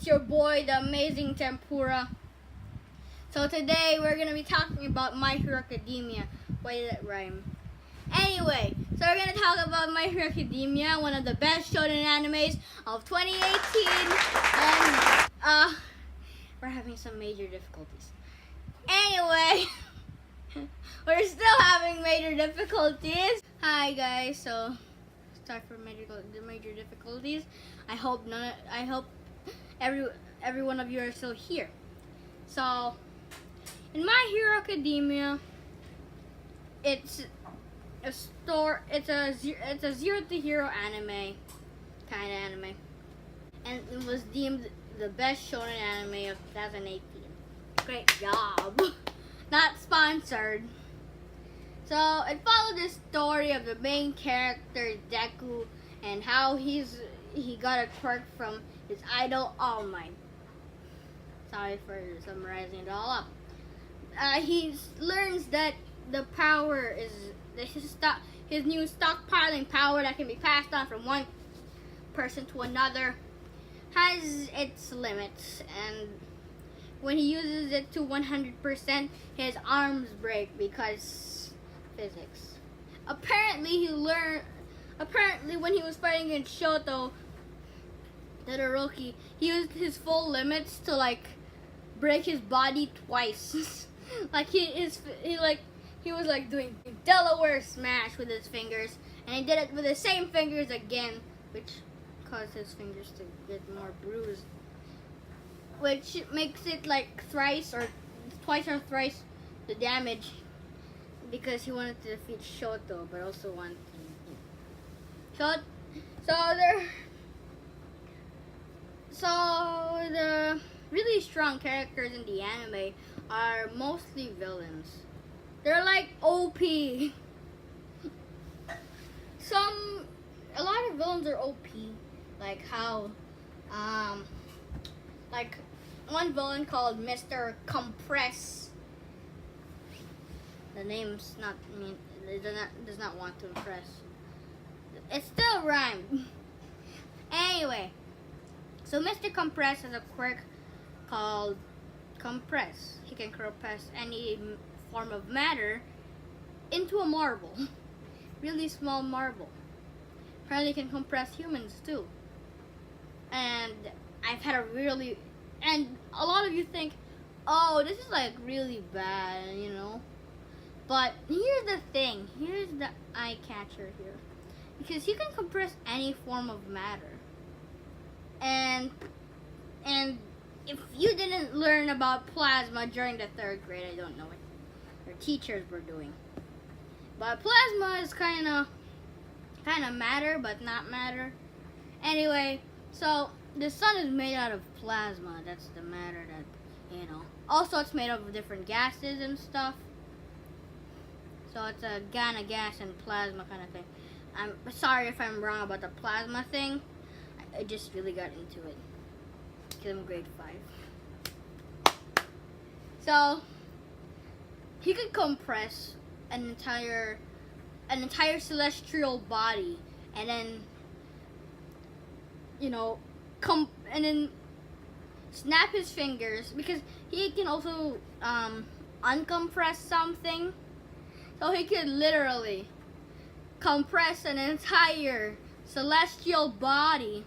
It's your boy, the Amazing Tempura. So today we're gonna be talking about My Hero Academia. Why did it rhyme? Anyway, so we're gonna talk about My Hero Academia, one of the best shonen animes of 2018, and we're having some major difficulties. Anyway, we're still having major difficulties. Hi guys, so sorry for the major difficulties. I hope every one of you are still here. So in My Hero Academia, it's a zero to hero anime, kind of anime, and it was deemed the best shonen anime of 2018. Great job. Not sponsored. So it followed the story of the main character Deku and how he got a quirk from his idol All Might. Sorry for summarizing it all up. He learns that the power is his new stockpiling power that can be passed on from one person to another has its limits, and when he uses it to 100%, his arms break because physics. Apparently when he was fighting against Shoto Todoroki, he used his full limits to break his body twice. He was doing Delaware Smash with his fingers, and he did it with the same fingers again, which caused his fingers to get more bruised, which makes it twice or thrice the damage, because he wanted to defeat Shoto, but also wanted to So the really strong characters in the anime are mostly villains. They're OP. A lot of villains are OP, one villain called Mr. Compress. The name's not does not want to impress. It still rhymed. Anyway, so Mr. Compress has a quirk called Compress. He can compress any form of matter into a marble. Really small marble. Apparently he can compress humans too. And a lot of you think, oh, this is really bad, But here's the thing. Here's the eye catcher here. Because he can compress any form of matter. And if you didn't learn about plasma during the 3rd grade, I don't know what your teachers were doing. But plasma is kind of matter, but not matter. Anyway, so the sun is made out of plasma. That's the matter that, Also, it's made of different gases and stuff. So it's a Ghana gas and plasma kind of thing. I'm sorry if I'm wrong about the plasma thing. I just really got into it because I'm grade 5. So he could compress an entire celestial body, and then and then snap his fingers, because he can also uncompress something. So he could literally compress an entire celestial body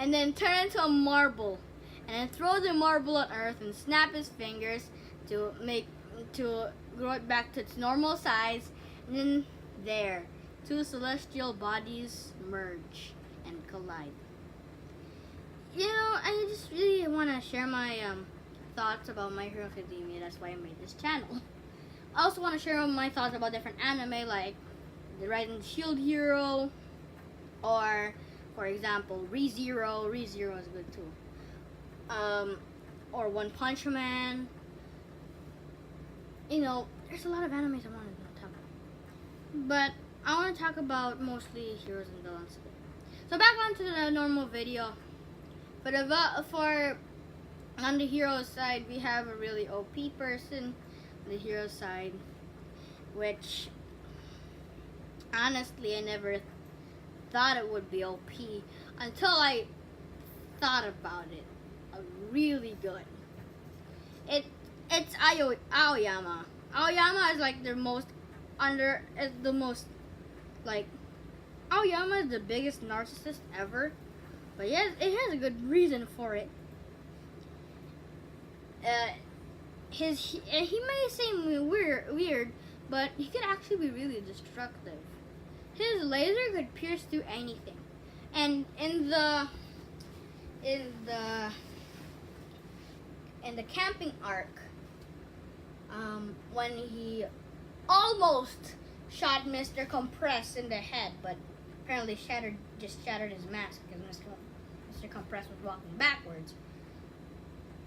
and then turn into a marble, and then throw the marble on Earth and snap his fingers to grow it back to its normal size, and then there, 2 celestial bodies merge and collide. I just really want to share my thoughts about My Hero Academia. That's why I made this channel. I also want to share my thoughts about different anime, like the Rising Shield Hero, or for example ReZero. ReZero is good too. Or One Punch Man. There's a lot of animes I want to talk about, but I want to talk about mostly heroes and villains. So back onto the normal video. On the hero side, we have a really OP person on the hero side, which honestly I never thought it would be OP until I thought about it really good. It it's Aoyama. Aoyama is like the most like Aoyama is the biggest narcissist ever, but yes, it has a good reason for it. He may seem weird, but he could actually be really destructive. His laser could pierce through anything, and in the camping arc, when he almost shot Mr. Compress in the head, but apparently shattered his mask because Mr. Compress was walking backwards.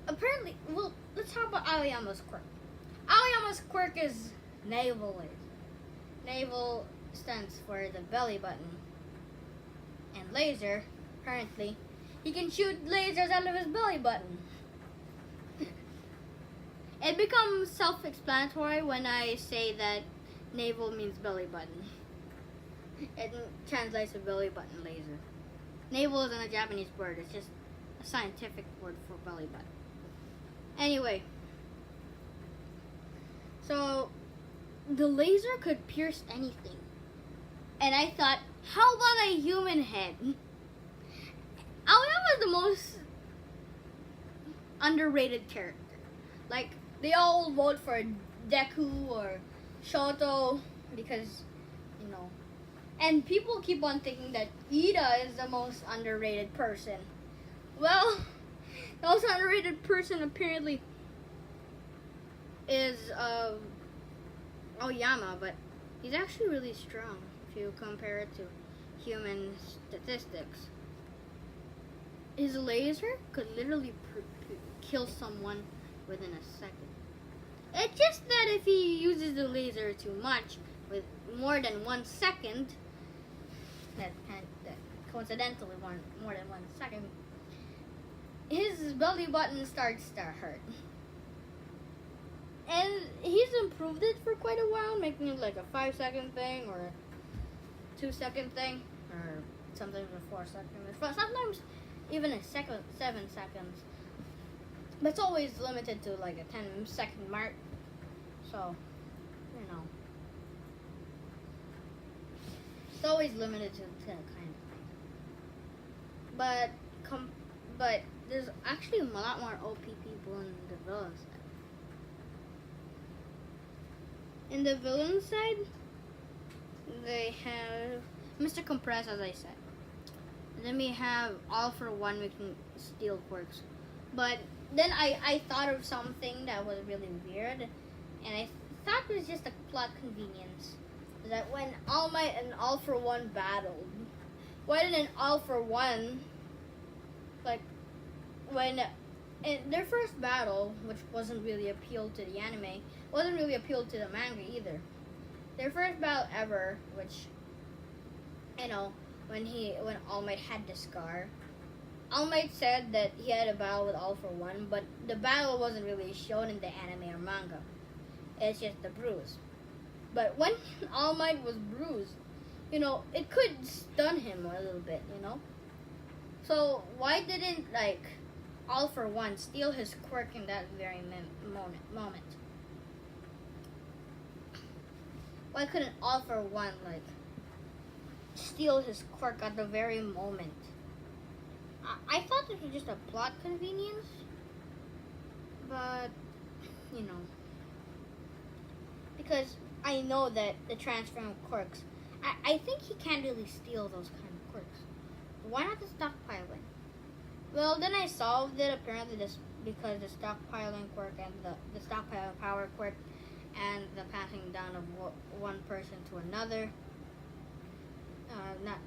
Apparently, well, let's talk about Aoyama's quirk. Aoyama's quirk is navel laser. Navel stands for the belly button. And laser, apparently, he can shoot lasers out of his belly button. It becomes self-explanatory when I say that navel means belly button. It translates to belly button laser. Navel isn't a Japanese word, it's just a scientific word for belly button. Anyway, so the laser could pierce anything. And I thought, how about a human head? Aoyama is the most underrated character. Like, they all vote for Deku or Shoto because, you know. And people keep on thinking that Ida is the most underrated person. Well, the most underrated person apparently is Aoyama, but he's actually really strong if you compare it to human statistics. His laser could literally kill someone within a second. It's just that if he uses the laser too much, with more than 1 second, that coincidentally more than 1 second, his belly button starts to hurt. And he's improved it for quite a while, making it like a 5-second thing or a 2-second thing, or sometimes a 4-second, sometimes even a 7 seconds. But it's always limited to like a 10-second mark. So, you know, it's always limited to that kind of thing. But there's actually a lot more OP people in the villain side. In the villain side, they have Mr. Compress, as I said. And then we have All for One making steel quirks. But then I thought of something that was really weird, and I thought it was just a plot convenience. That when All Might and All for One battled, why didn't All for One, like, when in their first battle, which wasn't really appealed to the anime, wasn't really appealed to the manga either. Their first battle ever, which, you know, when All Might had the scar, All Might said that he had a battle with All for One, but the battle wasn't really shown in the anime or manga. It's just the bruise. But when All Might was bruised, you know, it could stun him a little bit, you know? So why didn't, like, All for One steal his quirk in that very moment? Why couldn't All for One, like, steal his quirk at the very moment? I thought it was just a plot convenience, but, you know, because I know that the transferring of quirks, I think he can't really steal those kind of quirks. Why not the stockpiling? Well, then I solved it, apparently, because the stockpiling quirk and the stockpiling power quirk and the passing down of one person to another, not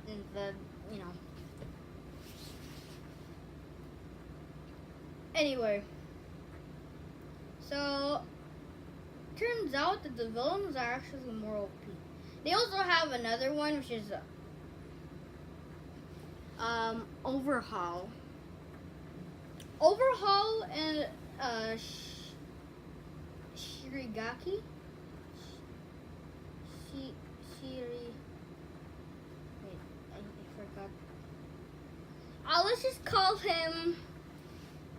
in the, you know. Anyway, so turns out that the villains are actually more OP. They also have another one, which is Overhaul. Overhaul and Shirigaki. Wait, I forgot. let's just call him.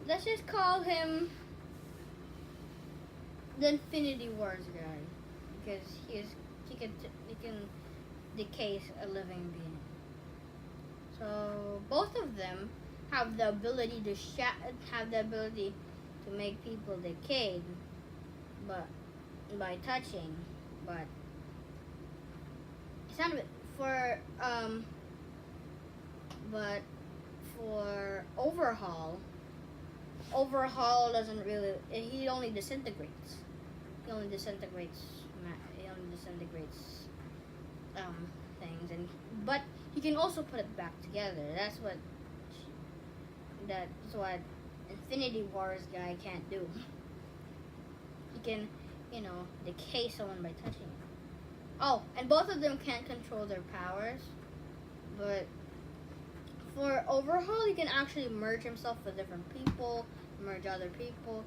Let's just call him the Infinity Wars guy, because he can decay a living being. So both of them have the ability to make people decayed, but by touching. But it's not for but for Overhaul. Overhaul doesn't really. He only disintegrates. He only disintegrates. Things, but he can also put it back together. That's what Infinity Wars guy can't do. He can, decay someone by touching it. Oh, and both of them can't control their powers, but for Overhaul, he can actually merge himself with different people, merge other people.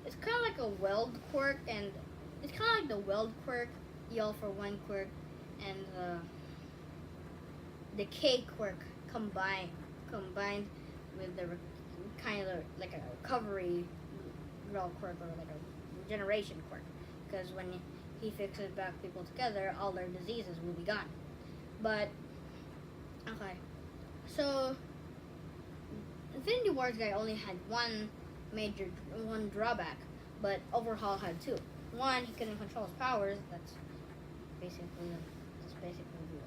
It's kind of like a weld quirk, and it's kind of like the weld quirk, Yell for One quirk, and the decay quirk combined with the kind of like a recovery quirk, or like a regeneration quirk, because when he fixes back people together, all their diseases will be gone. But okay, so Infinity Wars guy only had one drawback, but Overhaul had two. One, he couldn't control his powers. That's basically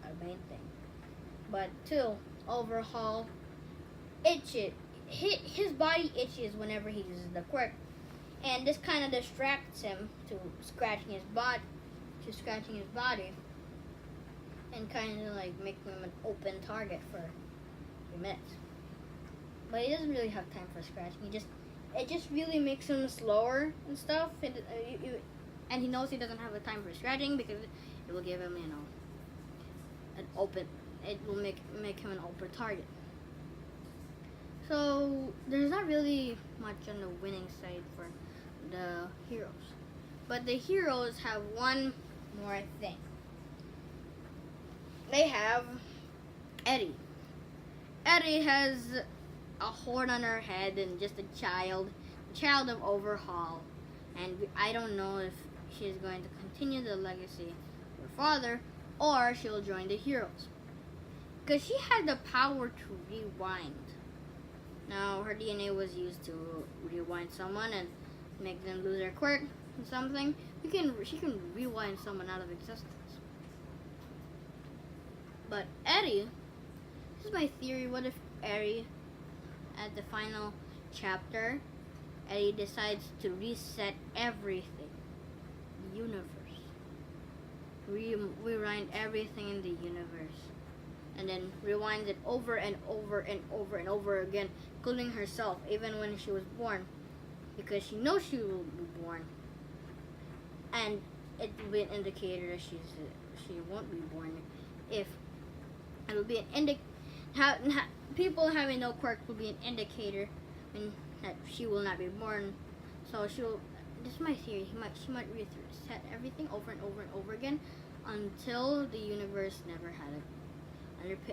a main thing. But two, Overhaul his body itches whenever he uses the quirk, and this kind of distracts him to scratching his body, and kind of like making him an open target for 3 minutes. But he doesn't really have time for scratching. It just really makes him slower and stuff, and he knows he doesn't have the time for scratching because it will give him, it will make him an open target. So there's not really much on the winning side for the heroes. But the heroes have one more thing. They have Eddie. Eddie has a horn on her head and just a child of Overhaul. And I don't know if she's going to continue the legacy of her father or she'll join the heroes. Because she had the power to rewind. Now, her DNA was used to rewind someone and make them lose their quirk or something. She can rewind someone out of existence. But Eddie, this is my theory. What if Eddie, at the final chapter, Eddie decides to reset everything, the universe, rewind everything in the universe, and then rewind it over and over and over and over again, including herself, even when she was born, because she knows she will be born, and it will be an indicator that she won't be born. If it will be an people having no quirk will be an indicator that she will not be born. So this is my theory. She might reset everything over and over and over again until the universe never had it.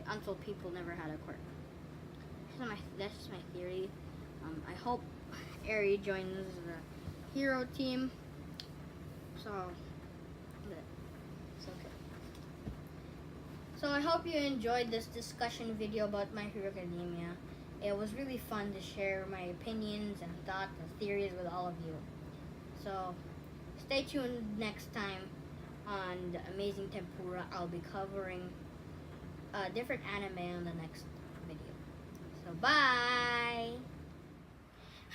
Until people never had a quirk. That's just my theory. I hope Eri joins the hero team. So, it's okay. So I hope you enjoyed this discussion video about My Hero Academia. It was really fun to share my opinions and thoughts and theories with all of you. So stay tuned next time on the Amazing Tempura. I'll be covering a different anime on the next video. So bye!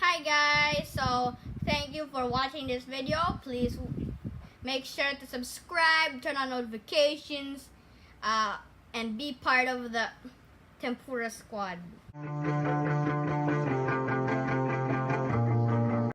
Hi guys! So thank you for watching this video. Please make sure to subscribe, turn on notifications, and be part of the Tempura Squad.